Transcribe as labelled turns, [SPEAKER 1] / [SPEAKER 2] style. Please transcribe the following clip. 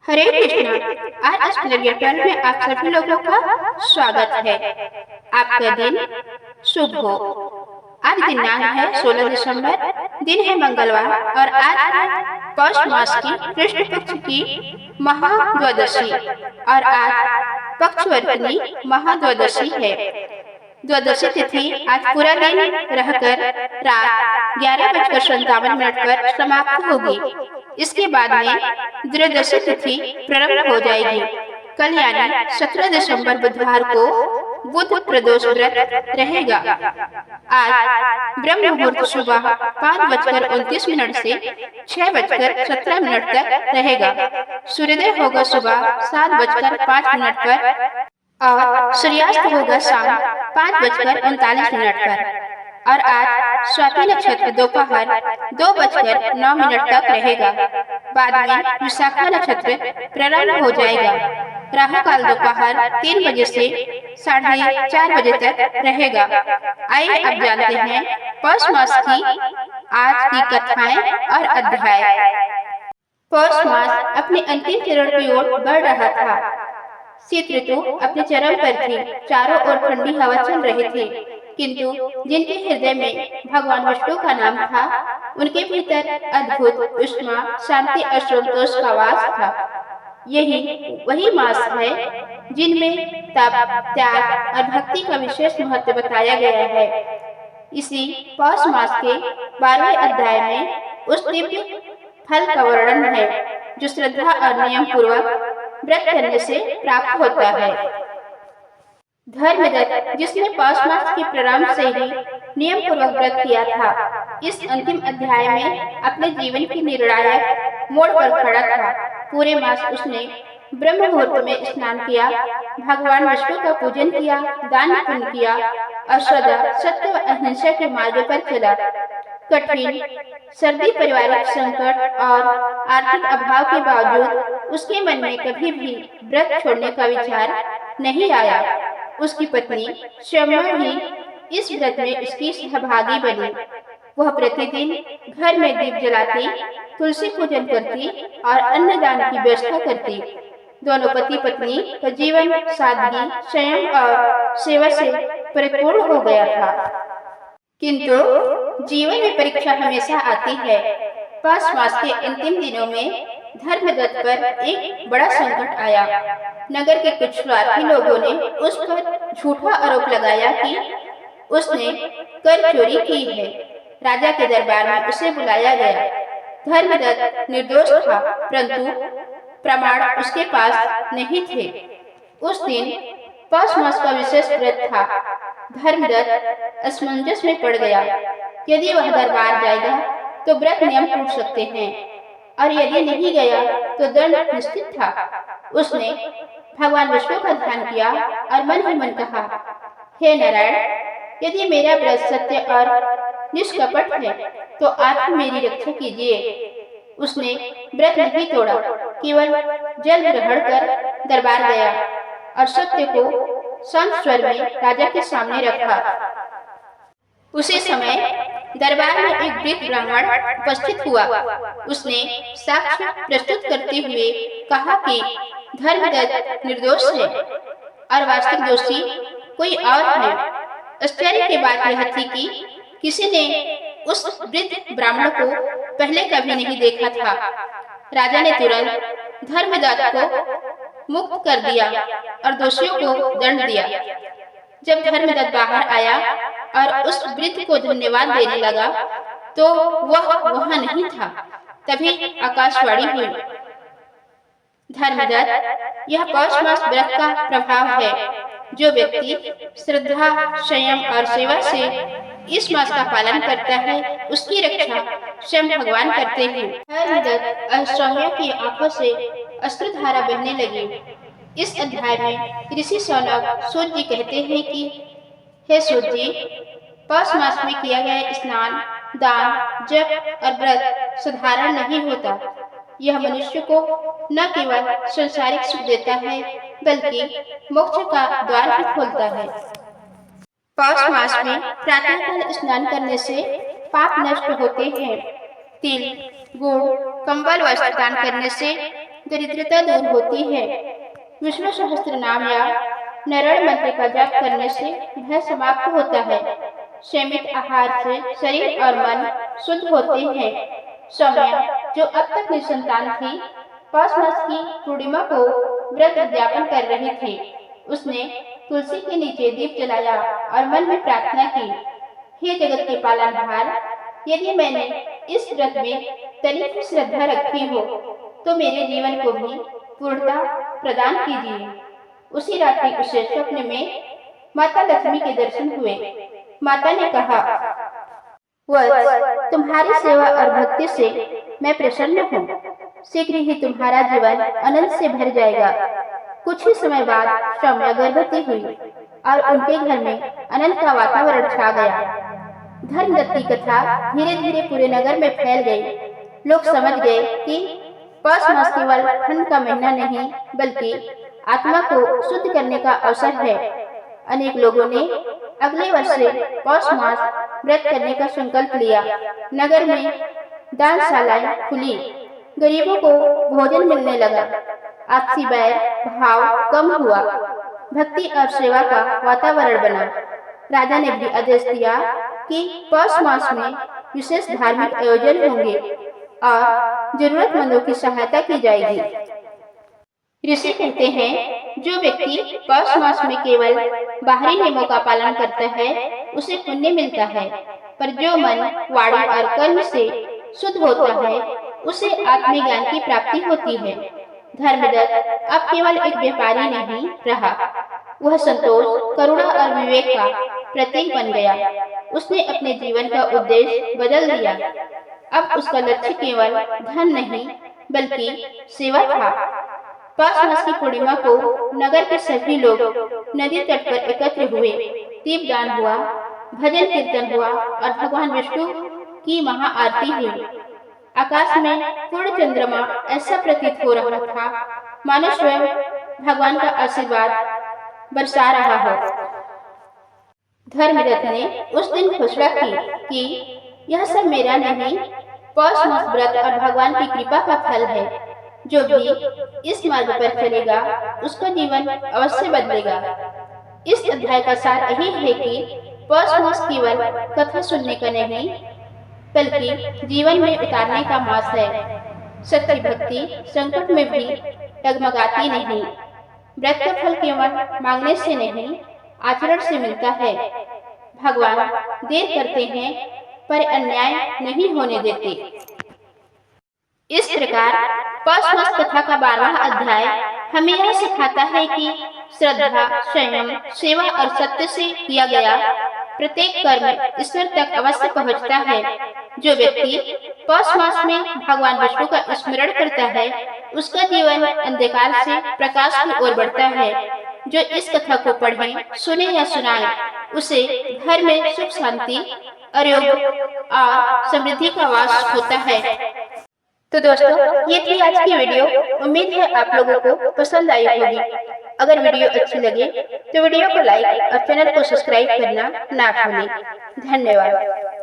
[SPEAKER 1] हरे कृष्णा। आज स्प्लेगेटर में आप सभी लोगों का स्वागत है। आपका दिन शुभ हो। आज दिनांक है 16 दिसंबर, दिन है मंगलवार और आज है पौष मास की कृष्ण पक्ष की महाद्वादशी और आज पक्षवर्तनी महाद्वादशी है। द्वादशी तिथि आज पूरा दिन रहकर रात 11:57 पर समाप्त होगी। इसके बाद में त्रयोदशी तिथि प्रारंभ हो जाएगी। कल यानी 17 दिसंबर बुधवार को बुध प्रदोष व्रत रहेगा। आज ब्रह्म मुहूर्त सुबह 5:29 से 6:17 तक रहेगा। सूर्योदय होगा सुबह 7:05 पर और सूर्यास्त होगा शाम 5:39 पर। और आज स्वाति नक्षत्र दोपहर 2:09 तक रहेगा। बाद में विशाखा नक्षत्र प्रारंभ हो जाएगा। राहु काल दोपहर 3 बजे से 4:30 तक रहेगा। आइए अब जानते हैं पौष मास की आज की कथाएं और अध्याय। पौष मास अपने अंतिम चरण की ओर बढ़ रहा था। शीत ऋतु अपने चरम पर थी। चारों ओर ठंडी हवा चल रही थी, किंतु जिनके हृदय में भगवान विष्णु का नाम था, उनके भीतर अद्भुत उष्मा, शांति और संतोष का वास था। यही वही मास है जिनमें तप, त्याग और भक्ति का विशेष महत्व बताया गया है। इसी पौष मास के 12वें अध्याय में उस दिव्य फल का वर्णन है जो श्रद्धा और नियम पूर्वक व्रत करने से प्राप्त होता है। धर्मदत्त, जिसने पौष मास के प्रारंभ से ही नियम पूर्वक व्रत किया था, इस अंतिम अध्याय में अपने जीवन की निर्णायक मोड़ पर खड़ा था। पूरे मास उसने ब्रह्म मुहूर्त में स्नान किया, भगवान विष्णु का पूजन किया, दान पुण्य किया और सदा सत्य व अहिंसा के मार्ग पर चला। कठिन सर्दी, पारिवारिक संकट और आर्थिक अभाव के बावजूद उसके मन में कभी भी व्रत छोड़ने का विचार नहीं आया। उसकी पत्नी श्यामा भी इस व्रत में उसकी सहभागी बनी। वह प्रतिदिन घर में दीप जलाती, तुलसी पूजन करती और अन्नदान की व्यवस्था करती। दोनों पति पत्नी का जीवन सादगी, संयम और सेवा से परिपूर्ण हो गया था। किंतु जीवन में परीक्षा हमेशा आती है। पौष मास के अंतिम दिनों में धर्मदत्त पर एक बड़ा संकट आया। नगर के कुछ स्वार्थी लोगों ने उस पर झूठा आरोप लगाया कि उसने कर चोरी की है। राजा के दरबार में उसे बुलाया गया। धर्मदत्त निर्दोष था, परंतु प्रमाण उसके पास नहीं थे। उस दिन पौष मास का विशेष व्रत था। धर्मदत्त असमंजस में पड़ गया। यदि वह दरबार जाएगा तो व्रत नियम टूट सकते हैं और यदि नहीं गया तो दंड निश्चित था। उसने भगवान विष्णु का ध्यान किया और मन ही मन कहा, हे नारायण, यदि मेरा व्रत सत्य और निष्कपट है तो आप मेरी रक्षा कीजिए। उसने व्रत नहीं तोड़ा, केवल जल ग्रहण कर दरबार गया और सत्य को शांत स्वर में राजा के सामने रखा। उसी समय दरबार में एक वृद्ध ब्राह्मण उपस्थित हुआ। उसने साक्ष्य प्रस्तुत करते हुए कहा कि धर्मदत्त निर्दोष है और वास्तविक दोषी कोई और है। आश्चर्य की बात यह थी कि किसी ने उस वृद्ध ब्राह्मण को पहले कभी नहीं देखा था। राजा ने तुरंत धर्मदत्त को मुक्त कर दिया और दोषियों को दंड दिया। जब धर्मदत्त बाहर आया और उस वृद्ध को धन्यवाद देने लगा तो वह वहां नहीं था। तभी आकाशवाणी हुई, धर्मदत्त, यह पौष मास व्रत का प्रभाव है। जो व्यक्ति श्रद्धा, संयम और सेवा से इस मास का पालन करता है, उसकी रक्षा स्वयं भगवान करते हैं। धर्मदत्त और सौम्या की आंखों से अश्रुधारा बहने लगी। इस अध्याय में ऋषि शौनक सूत जी कहते हैं कि हे सूत जी, पौष मास में किया गया स्नान, दान, जप और व्रत साधारण नहीं होता। यह मनुष्य को न केवल संसारिक सुख देता है, बल्कि मोक्ष का द्वार भी खोलता है। पौष मास में प्रातःकाल स्नान करने से पाप नष्ट होते हैं। तिल, गुड़, कंबल वस्त्र दान करने से दरिद्रता दूर होती है। विष्णु सहस्त्र नाम या नारायण मंत्र का जाप करने से भय समाप्त होता है। सीमित आहार से शरीर और मन शुद्ध होते हैं। सौम्या, जो अब तक निसंतान थी, पौष मास की पूर्णिमा को व्रत उद्यापन कर रही थी। उसने तुलसी के नीचे दीप जलाया और मन में प्रार्थना की, हे जगत के पालनहार, यदि मैंने इस व्रत में तनिक श्रद्धा रखी हो तो मेरे जीवन को भी पूर्णता प्रदान कीजिए। उसी रात्रि उसे स्वप्न में माता लक्ष्मी के दर्शन हुए। माता ने कहा, वत्स, तुम्हारी सेवा और भक्ति से मैं प्रसन्न हूँ। शीघ्र ही तुम्हारा जीवन आनंद से भर जाएगा। कुछ ही समय बाद सौम्या गर्भवती हुई और उनके घर में आनंद का वातावरण छा गया। धर्मदत्त की कथा धीरे धीरे पूरे नगर में फैल गई। लोग समझ गए कि पौष मास केवल ठंड का महीना नहीं, बल्कि आत्मा को शुद्ध करने का अवसर है। अनेक लोगों ने अगले वर्ष से पौष मास व्रत करने का संकल्प लिया। नगर में दानशालाएं खुली, गरीबों को भोजन मिलने लगा, आपसी बैर भाव कम हुआ, भक्ति और सेवा का वातावरण बना। राजा ने भी आदेश दिया कि पौष मास में विशेष धार्मिक आयोजन होंगे और जरूरतमंदों की सहायता की जाएगी। ऋषि कहते हैं, जो व्यक्ति पौष मास में केवल बाहरी नियमों का पालन करता है उसे पुण्य मिलता है, पर जो मन, वाणी और कर्म से शुद्ध होता है उसे आत्मज्ञान की प्राप्ति होती है। धर्मदत्त अब केवल एक व्यापारी नहीं रहा, वह संतोष, करुणा और विवेक का प्रतीक बन गया। उसने अपने जीवन का उद्देश्य बदल दिया। अब उसका लक्ष्य केवल धन नहीं, बल्कि सेवा था। पौष मास की पूर्णिमा को नगर के सभी लोग नदी तट पर एकत्र हुए। दीपदान हुआ, भजन कीर्तन हुआ और भगवान विष्णु की महाआरती हुई। आकाश में पूर्ण चंद्रमा ऐसा प्रतीत हो रहा था मानो स्वयं भगवान का आशीर्वाद बरसा रहा हो। धर्मदत्त ने उस दिन घोषणा की कि यह सब मेरा नहीं, पौष मास व्रत और भगवान की कृपा का फल है। जो भी इस मार्ग पर चलेगा उसका जीवन अवश्य बदलेगा। इस अध्याय का सार यही है कि पौष मास केवल कथा सुनने का नहीं, बल्कि जीवन में उतारने का मास है। सच्ची भक्ति संकट में भी डगमगाती नहीं। व्रत का फल केवल मांगने से नहीं, आचरण से मिलता है। भगवान देर करते हैं पर अन्याय नहीं होने देते। इस प्रकार पौष मास कथा का 12वां अध्याय हमें यह सिखाता है कि श्रद्धा, संयम, सेवा और सत्य से किया गया प्रत्येक कर्म ईश्वर तक अवश्य पहुंचता है। जो व्यक्ति पौष मास में भगवान विष्णु का स्मरण करता है उसका जीवन अंधकार से प्रकाश की ओर बढ़ता है। जो इस कथा को पढ़े, सुने या सुनाए उसे घर में सुख, शांति, आरोग्य और समृद्धि का वास होता है। तो दोस्तों, ये थी आज की वीडियो। उम्मीद है आप लोगों को पसंद आई होगी। अगर वीडियो अच्छी लगे तो वीडियो को लाइक और चैनल को सब्सक्राइब करना ना भूलें। धन्यवाद।